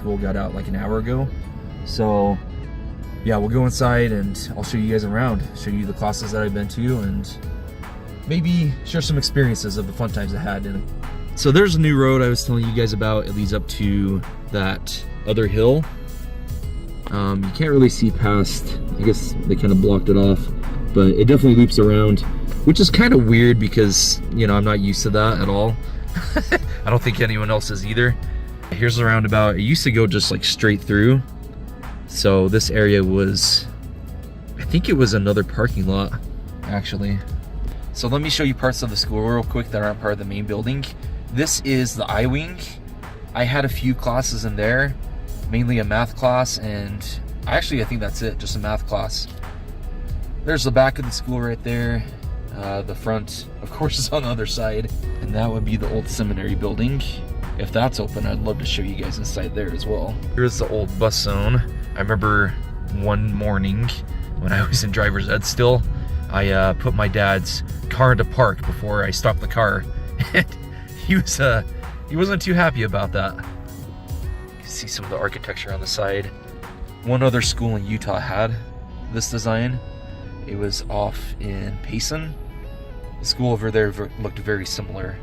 School got out like an hour ago. So yeah, we'll go inside and I'll show you guys around, show you the classes that I've been to, and maybe share some experiences of the fun times I had in it. So there's a new road I was telling you guys about. It leads up to that other hill. You can't really see past, I guess they kind of blocked it off, but it definitely loops around, which is kind of weird because, you know, I'm not used to that at all. I don't think anyone else is either. Here's the roundabout. It used to go just like straight through. So this area was, I think it was another parking lot, actually. So let me show you parts of the school real quick that aren't part of the main building. This is the I wing. I had a few classes in there, mainly a math class, and I think that's it, just a math class. There's the back of the school right there. The front, of course, is on the other side, and that would be the old seminary building. If that's open, I'd love to show you guys inside there as well. Here's the old bus zone. I remember one morning when I was in driver's ed still, I put my dad's car into park before I stopped the car, and he wasn't too happy about that. You can see some of the architecture on the side. One other school in Utah had this design. It was off in Payson. The school over there looked very similar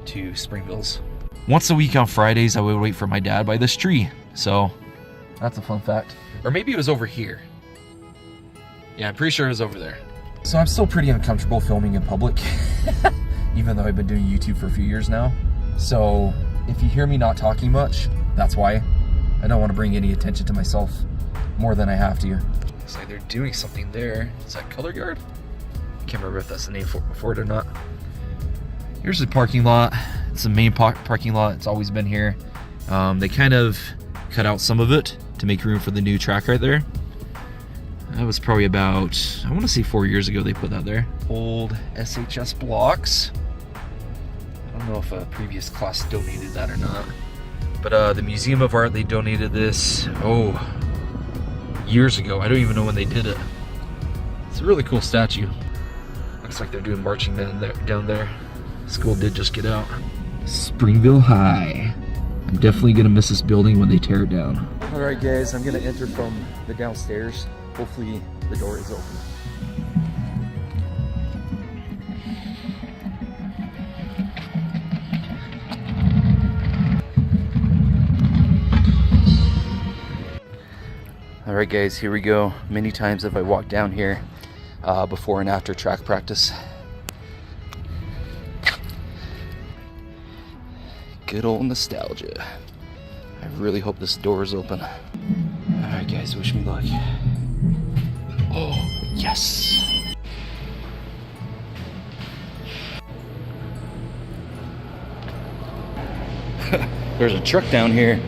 to Springville's. Once a week on Fridays, I would wait for my dad by this tree. So that's a fun fact. Or maybe it was over here. Yeah, I'm pretty sure it was over there. So I'm still pretty uncomfortable filming in public, even though I've been doing YouTube for a few years now. So if you hear me not talking much, that's why. I don't want to bring any attention to myself more than I have to. Looks like they're doing something there. Is that color guard? I can't remember if that's the name for it or not. Here's the parking lot. It's the main parking lot. It's always been here. They kind of cut out some of it to make room for the new track right there. That was probably about, I want to say 4 years ago they put that there. Old SHS blocks. I don't know if a previous class donated that or not. But the Museum of Art, they donated this, years ago. I don't even know when they did it. It's a really cool statue. Looks like they're doing marching down there. School did just get out. Springville High. I'm definitely gonna miss this building when they tear it down. All right guys, I'm gonna enter from the downstairs. Hopefully the door is open. All right guys, here we go. Many times have I walked down here before and after track practice. Good old nostalgia. I really hope this door is open. All right guys, wish me luck. Oh, yes. There's a truck down here.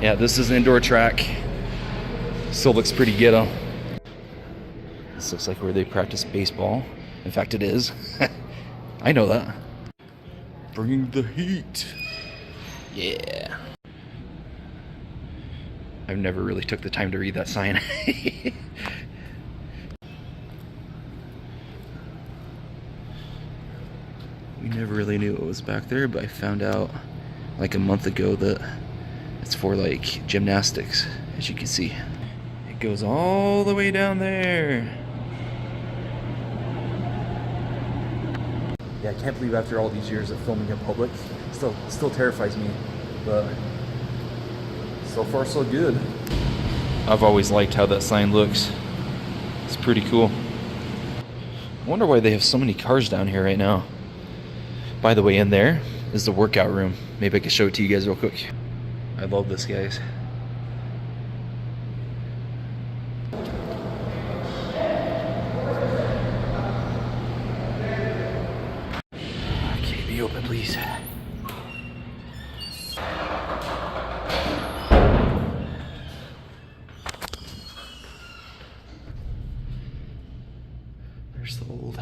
Yeah, this is an indoor track. Still looks pretty ghetto. This looks like where they practice baseball. In fact, it is. I know that. Bringing the heat. Yeah. I've never really took the time to read that sign. We never really knew what was back there, but I found out like a month ago that it's for like gymnastics, as you can see. It goes all the way down there. Yeah, I can't believe after all these years of filming in public, still terrifies me, but so far so good. I've always liked how that sign looks. It's pretty cool. I wonder why they have so many cars down here right now. By the way, in there is the workout room. Maybe I can show it to you guys real quick. I love this, guys. Okay, be open, please. There's the old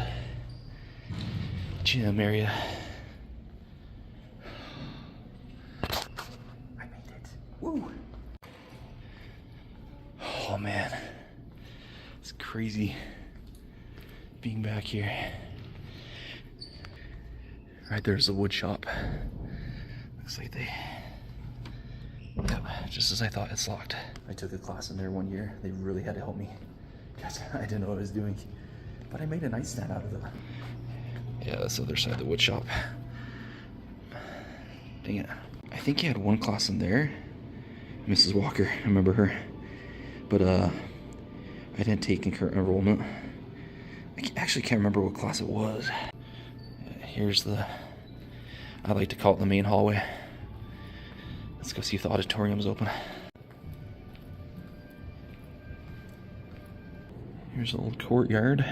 gym area. I made it. Woo! Oh man, it's crazy being back here. Right there's the wood shop. Looks like they just as I thought, it's locked. I took a class in there one year. They really had to help me. Guys, I didn't know what I was doing. But I made a nightstand out of it. Yeah, that's the other side of the wood shop. Dang it. I think he had one class in there. Mrs. Walker, I remember her. But I didn't take concurrent enrollment. I actually can't remember what class it was. Here's the, I like to call it the main hallway. Let's go see if the auditorium's open. Here's the old courtyard.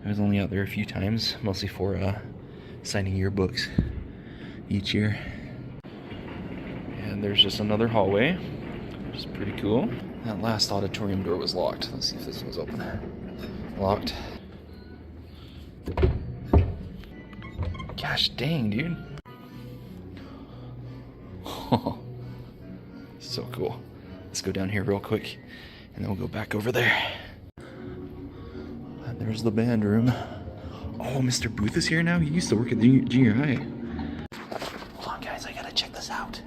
I was only out there a few times, mostly for signing yearbooks each year. And there's just another hallway, which is pretty cool. That last auditorium door was locked. Let's see if this one's open. Locked. Gosh dang, dude. So cool. Let's go down here real quick, and then we'll go back over there. And there's the band room. Oh, Mr. Booth is here now? He used to work at the junior high. Hold on, guys. I gotta check this out.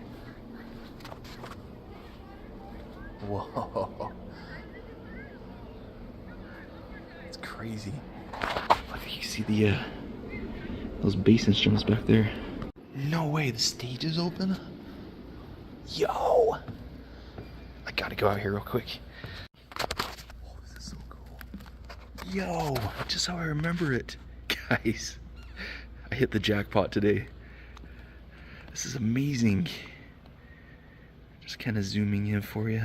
Whoa. It's crazy. Look, you see the those bass instruments back there. No way, the stage is open? Yo! I gotta go out here real quick. Oh, this is so cool. Yo, just how I remember it. Guys, I hit the jackpot today. This is amazing. Just kind of zooming in for you.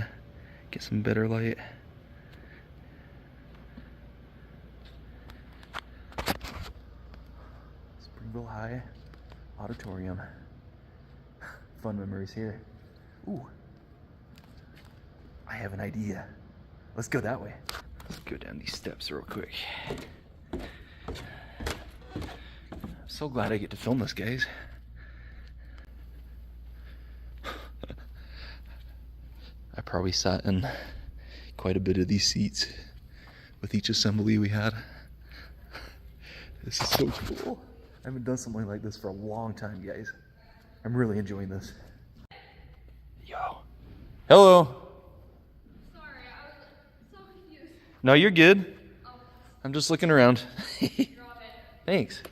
Get some better light. Springville High Auditorium. Fun memories here. Ooh. I have an idea. Let's go that way. Let's go down these steps real quick. I'm so glad I get to film this, guys. I probably sat in quite a bit of these seats with each assembly we had. This is so cool. I haven't done something like this for a long time, guys. I'm really enjoying this. Yo. Hello. Sorry, I was so confused. No, you're good. Oh. I'm just looking around. Drop it. Thanks.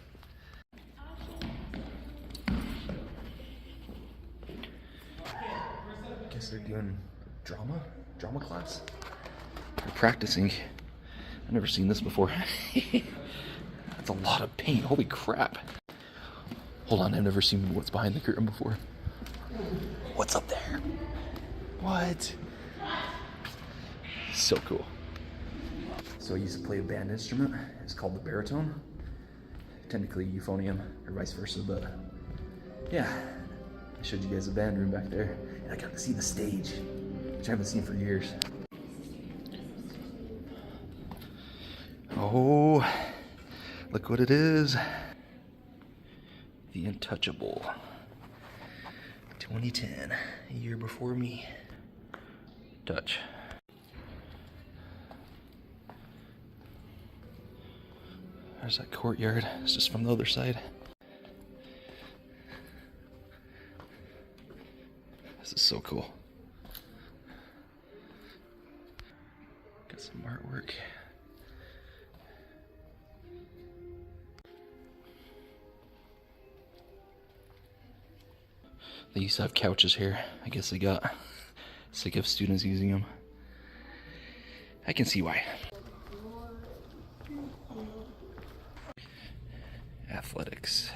Guess they're doing drama class. They're practicing. I've never seen this before. That's a lot of paint. Holy crap. Hold on, I've never seen what's behind the curtain before. What's up there? What? So cool. So I used to play a band instrument. It's called the baritone. Technically euphonium, or vice versa, but yeah. I showed you guys the band room back there, and I got to see the stage, which I haven't seen for years. Oh, look what it is. The Untouchable. 2010, a year before me. Touch. There's that courtyard. It's just from the other side. This is so cool. Got some artwork. They used to have couches here. I guess they got sick of students using them. I can see why. Athletics.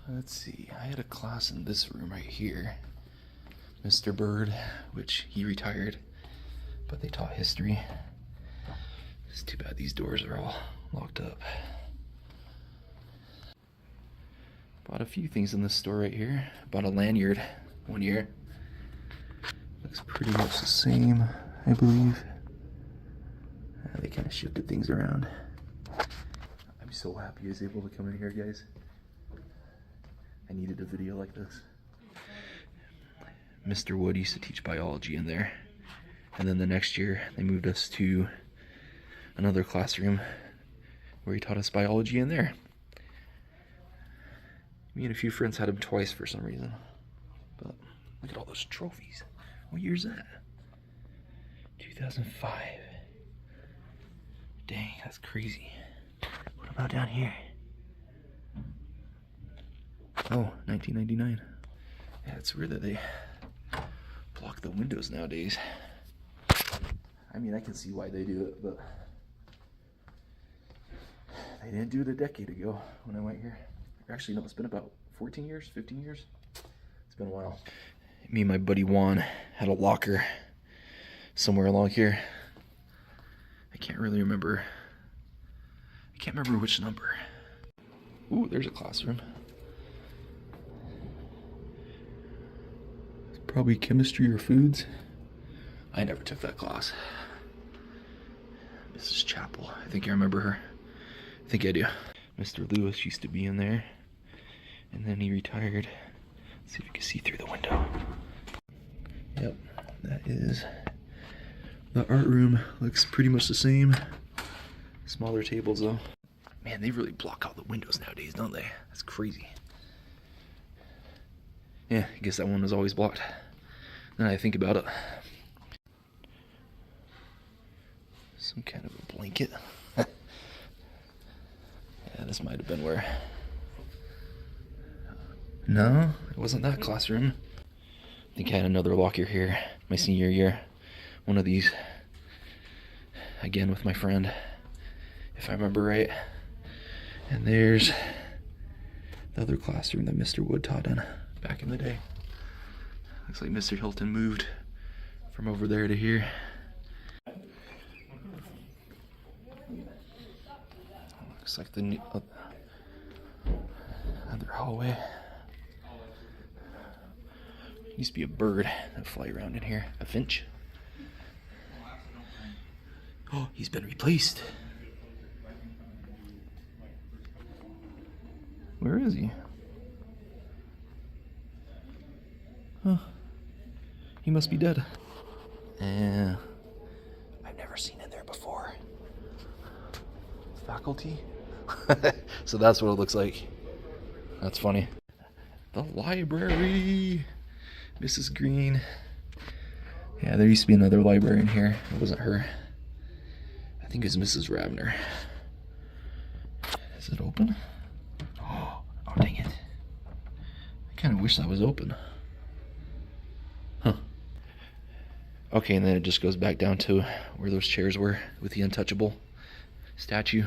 Let's see, I had a class in this room right here. Mr. Bird, which he retired, but they taught history. It's too bad these doors are all locked up. Bought a few things in this store right here. Bought a lanyard one year. Looks pretty much the same, I believe. They kind of shifted things around. I'm so happy I was able to come in here, guys. I needed a video like this. Mr. Wood used to teach biology in there. And then the next year, they moved us to another classroom where he taught us biology in there. Me and a few friends had him twice for some reason. But look at all those trophies. What year is that? 2005. Dang, that's crazy. What about down here? Oh, 1999. Yeah, it's weird that they block the windows nowadays. I mean, I can see why they do it, but they didn't do it a decade ago when I went here. Actually, no, it's been about 14 years, 15 years. It's been a while. Me and my buddy Juan had a locker somewhere along here. I can't really remember. I can't remember which number. Ooh, there's a classroom. It's probably chemistry or foods. I never took that class. Mrs. Chapel. I think I remember her. I think I do. Mr. Lewis used to be in there, and then he retired. Let's see if you can see through the window. Yep, that is the art room. Looks pretty much the same. Smaller tables though. Man, they really block out the windows nowadays, don't they? That's crazy. Yeah, I guess that one was always blocked. Now I think about it. Some kind of a blanket. Yeah, this might have been where... No, it wasn't that classroom. I think I had another locker here my senior year. One of these. Again with my friend, if I remember right. And there's the other classroom that Mr. Wood taught in back in the day. Looks like Mr. Hilton moved from over there to here. Looks like the new, other hallway. Used to be a bird that fly around in here, a finch. Oh, he's been replaced. Where is he? Huh. He must be dead. I've never seen it there before. Faculty? So that's what it looks like. That's funny. The library. Mrs. Green. Yeah, there used to be another library in here. It wasn't her. I think it was Mrs. Rabner. Is it open? Oh, dang it. I kind of wish that was open. Huh. Okay, and then it just goes back down to where those chairs were with the untouchable statue.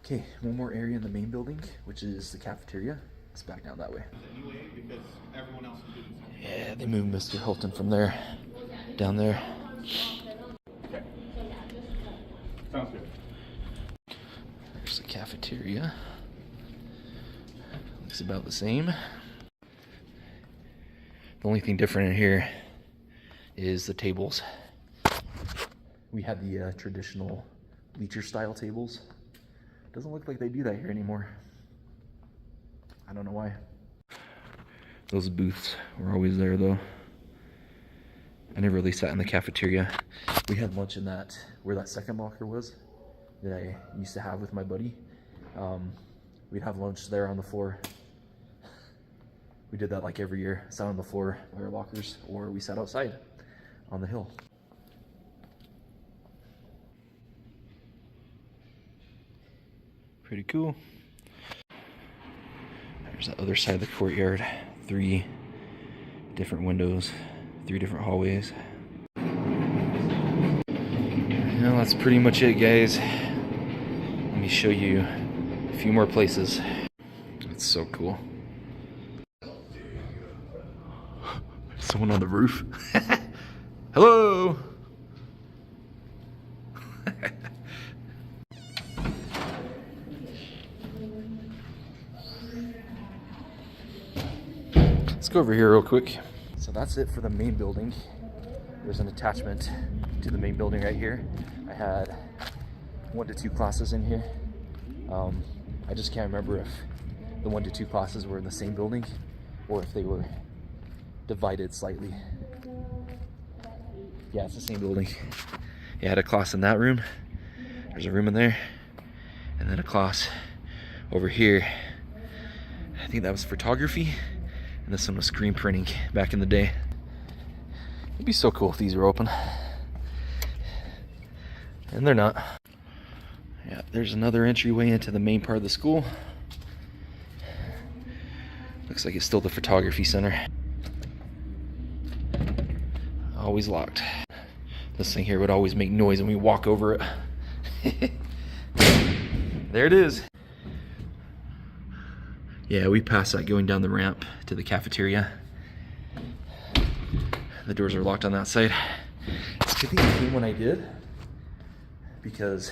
Okay, one more area in the main building, which is the cafeteria. It's back down that way. Yeah, they moved Mr. Hilton from there down there. Okay. Sounds good. There's the cafeteria. Looks about the same. The only thing different in here is the tables. We had the traditional bleacher style tables. Doesn't look like they do that here anymore. I don't know why. Those booths were always there though. I never really sat in the cafeteria. We had lunch in that, where that second locker was, that I used to have with my buddy. We'd have lunch there on the floor. We did that like every year. Sat on the floor by our lockers, or we sat outside on the hill. Pretty cool. There's the other side of the courtyard. 3 different windows, 3 different hallways. Well, that's pretty much it, guys. Let me show you a few more places. It's so cool. Someone on the roof. Hello. Let's go over here real quick. So that's it for the main building. There's an attachment to the main building right here. I had 1 to 2 classes in here. I just can't remember if the 1 to 2 classes were in the same building or if they were divided slightly. Yeah, it's the same building. Yeah, I had a class in that room. There's a room in there. And then a class over here I think that was photography, and this one was screen printing back in the day. It'd be so cool if these were open. And they're not. Yeah, there's another entryway into the main part of the school. Looks like it's still the photography center. Always locked. This thing here would always make noise when we walk over it. There it is. Yeah, we passed that going down the ramp to the cafeteria. The doors are locked on that side. It's a good thing I came when I did, because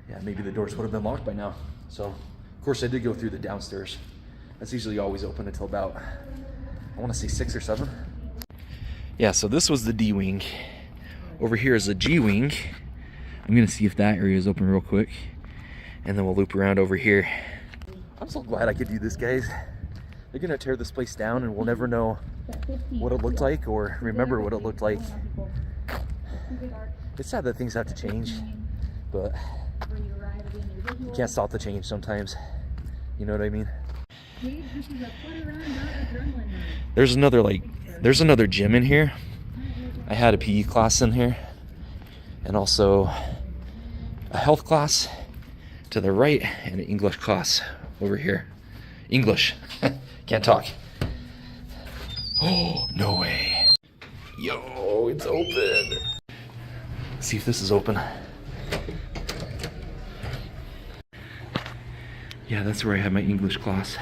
yeah, maybe the doors would have been locked by now. So, of course, I did go through the downstairs. That's usually always open until about, I want to say 6 or 7. Yeah, so this was the D wing. Over here is the G wing. I'm gonna see if that area is open real quick, and then we'll loop around over here. I'm so glad I could do this, guys. They're gonna tear this place down and we'll never know what it looked like or remember what it looked like. It's sad that things have to change, but you can't stop the change sometimes. You know what I mean? There's another gym in here. I had a PE class in here, and also a health class to the right, and an English class over here. English. Can't talk. Oh, no way. Yo, it's open. Let's see if this is open. Yeah, that's where I had my English class.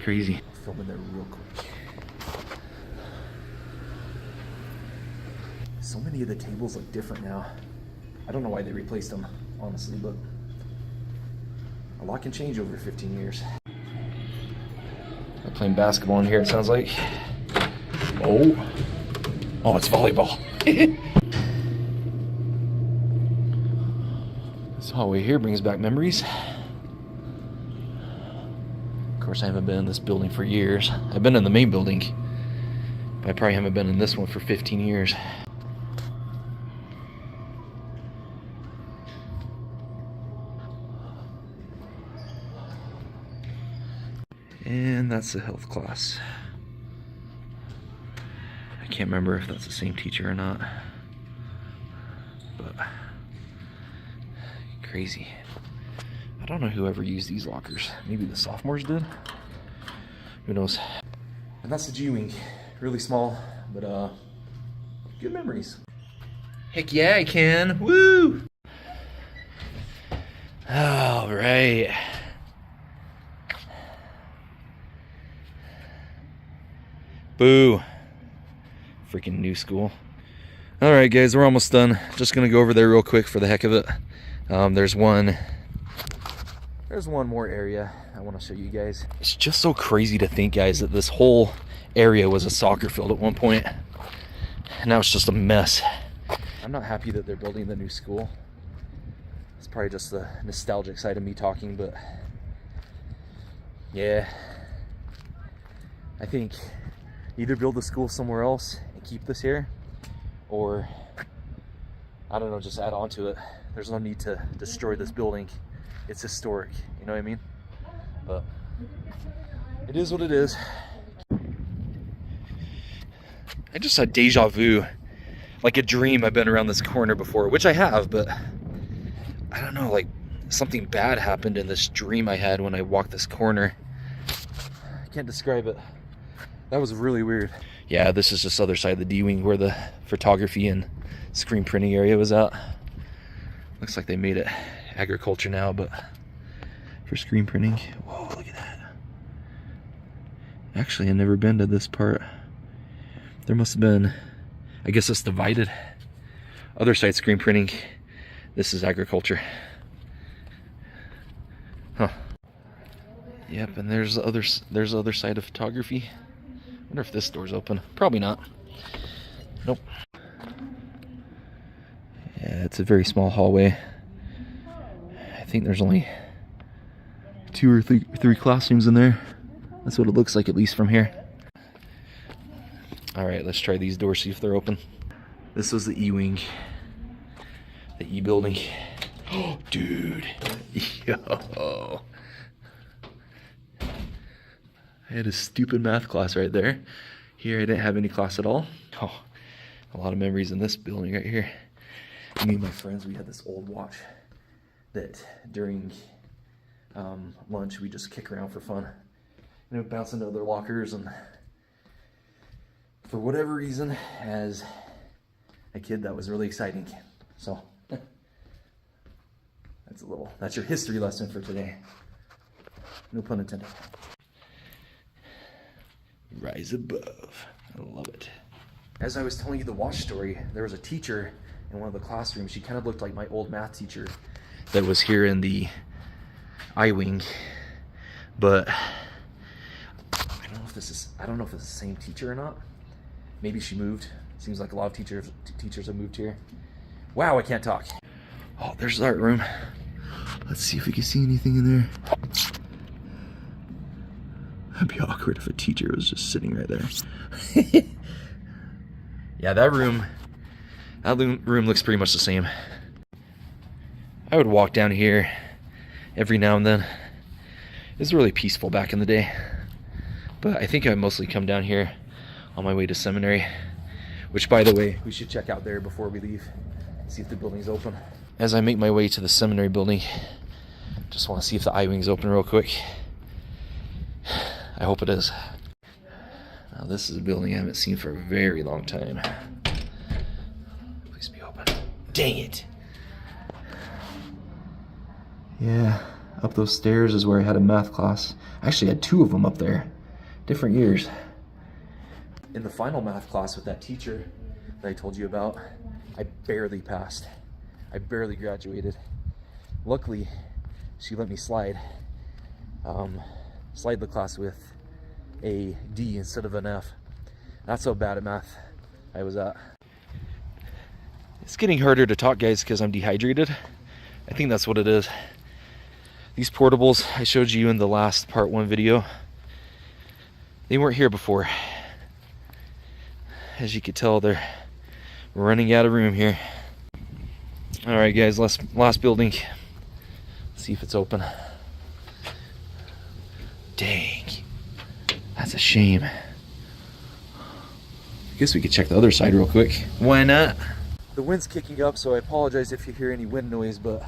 Crazy. Film in there real quick. So many of the tables look different now. I don't know why they replaced them, honestly, but a lot can change over 15 years. They're playing basketball in here, it sounds like. Oh, it's volleyball. This hallway here brings back memories. Of course, I haven't been in this building for years. I've been in the main building, but I probably haven't been in this one for 15 years. And that's the health class. I can't remember if that's the same teacher or not, but crazy. I don't know who ever used these lockers. Maybe the sophomores did? Who knows? And that's the G wing. Really small, but good memories. Heck yeah, I can. Woo! All right. Boo. Freaking new school. All right, guys, we're almost done. Just gonna go over there real quick for the heck of it. There's one more area I want to show you guys. It's just so crazy to think, guys, that this whole area was a soccer field at one point, and now it's just a mess. I'm not happy that they're building the new school. It's probably just the nostalgic side of me talking, but yeah, I think either build the school somewhere else and keep this here, or I don't know, just add on to it. There's no need to destroy this building. It's historic, you know what I mean? But it is what it is. I just had deja vu, like a dream. I've been around this corner before, which I have, but I don't know, like something bad happened in this dream I had when I walked this corner. I can't describe it. That was really weird. Yeah, this is just the other side of the D-wing where the photography and screen printing area was at. Looks like they made it agriculture now, but for screen printing. Whoa, look at that. Actually, I've never been to this part. There must have been, I guess it's divided. Other side screen printing. This is agriculture. Huh. Yep, and there's the other side of photography. Wonder if this door's open. Probably not. Nope. Yeah, it's a very small hallway. I think there's only 2 or 3 classrooms in there. That's what it looks like, at least from here. All right, let's try these doors, see if they're open. This was the E-wing, the E building. Oh, dude. Yo. I had a stupid math class right there. Here, I didn't have any class at all. Oh, a lot of memories in this building right here. Me and my friends, we had this old watch that during lunch, we just kick around for fun. And it would bounce into other lockers, and for whatever reason, as a kid, that was really exciting. So, that's your history lesson for today. No pun intended. Rise above. I love it. As I was telling you the watch story, there was a teacher in one of the classrooms. She kind of looked like my old math teacher that was here in the I wing, but I don't know if it's the same teacher or not. Maybe she moved. Seems like a lot of teachers have moved here. Wow, I can't talk. Oh, there's the art room. Let's see if we can see anything in there. That'd be awkward if a teacher was just sitting right there. Yeah, that room looks pretty much the same. I would walk down here every now and then. It was really peaceful back in the day. But I think I mostly come down here on my way to seminary, which, by the way, we should check out there before we leave, see if the building's open. As I make my way to the seminary building, just want to see if the I-wing's open real quick. I hope it is. Now, this is a building I haven't seen for a very long time. Please be open. Dang it! Yeah, up those stairs is where I had a math class. I actually had 2 of them up there, different years. In the final math class with that teacher that I told you about, I barely passed. I barely graduated. Luckily, she let me slide the class with a D instead of an F. That's how bad at math I was at. It's getting harder to talk, guys, because I'm dehydrated. I think that's what it is. These portables I showed you in the last part 1 video, they weren't here before. As you can tell, they're running out of room here. All right, guys, last building. Let's see if it's open. Dang, that's a shame. I guess we could check the other side real quick. Why not? The wind's kicking up, so I apologize if you hear any wind noise, but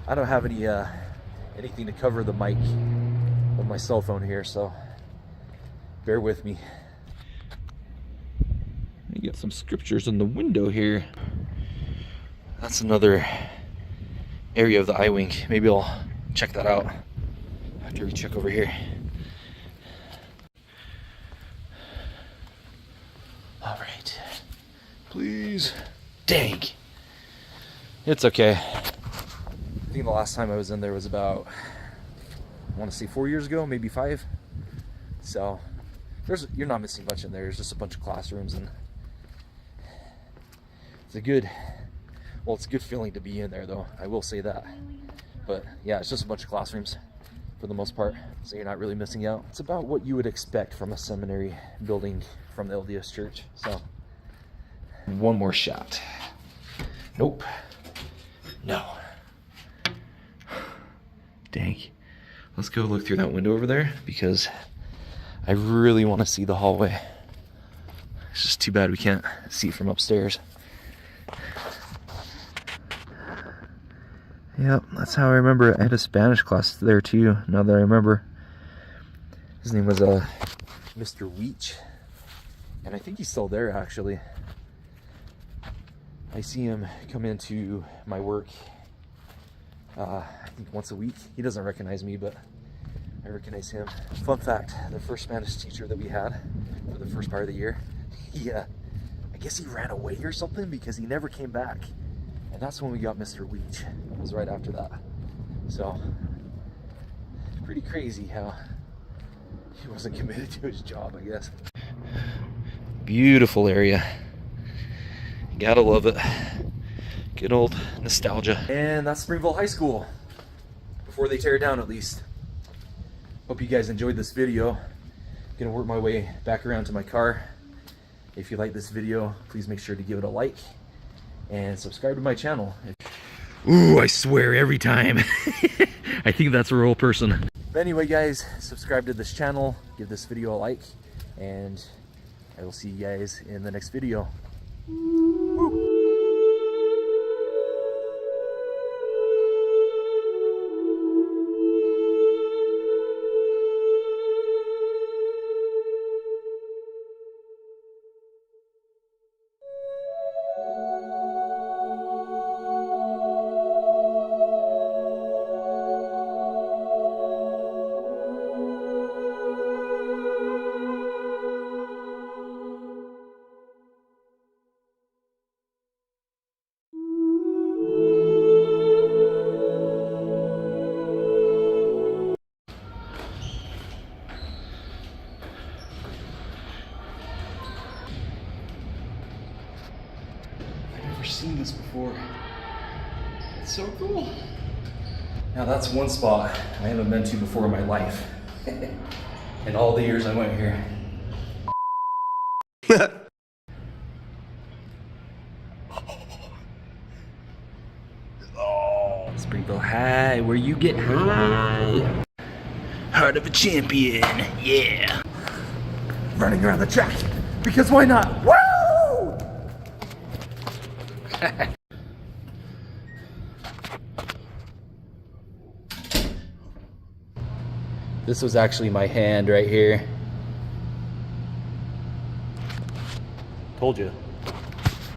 I don't have any anything to cover the mic of my cell phone here, so bear with me. I got some scriptures in the window here. That's another area of the I-wing. Maybe I'll check that out after we check over here. All right, please. Dang, it's okay. I think the last time I was in there was about, I want to say 4 years ago, maybe 5. So you're not missing much in there. There's just a bunch of classrooms, and it's a good feeling to be in there, though. I will say that. But yeah, it's just a bunch of classrooms for the most part, so you're not really missing out. It's about what you would expect from a seminary building from the LDS church. So one more shot. Nope. No. Dang. Let's go look through that window over there, because I really want to see the hallway. It's just too bad we can't see from upstairs. Yep, that's how I remember it. I had a Spanish class there too, now that I remember. His name was Mr. Weech, and I think he's still there, actually. I see him come into my work I think once a week. He doesn't recognize me, but I recognize him. Fun fact, the first Spanish teacher that we had for the first part of the year, I guess he ran away or something, because he never came back. And that's when we got Mr. Weech. It was right after that. So, pretty crazy how he wasn't committed to his job, I guess. Beautiful area. Gotta love it. Good old nostalgia. And that's Springville High School. Before they tear it down, at least. Hope you guys enjoyed this video. Gonna work my way back around to my car. If you like this video, please make sure to give it a like and subscribe to my channel. Ooh, I swear every time. I think that's a real person. But anyway, guys, subscribe to this channel, give this video a like, and I will see you guys in the next video. Woo. Seen this before. It's so cool. Now that's one spot I haven't been to before in my life. In all the years I went here. Oh, Springville High, where you get high. Heart of a champion, yeah. Running around the track, because why not? Woo! This was actually my hand right here. Told you.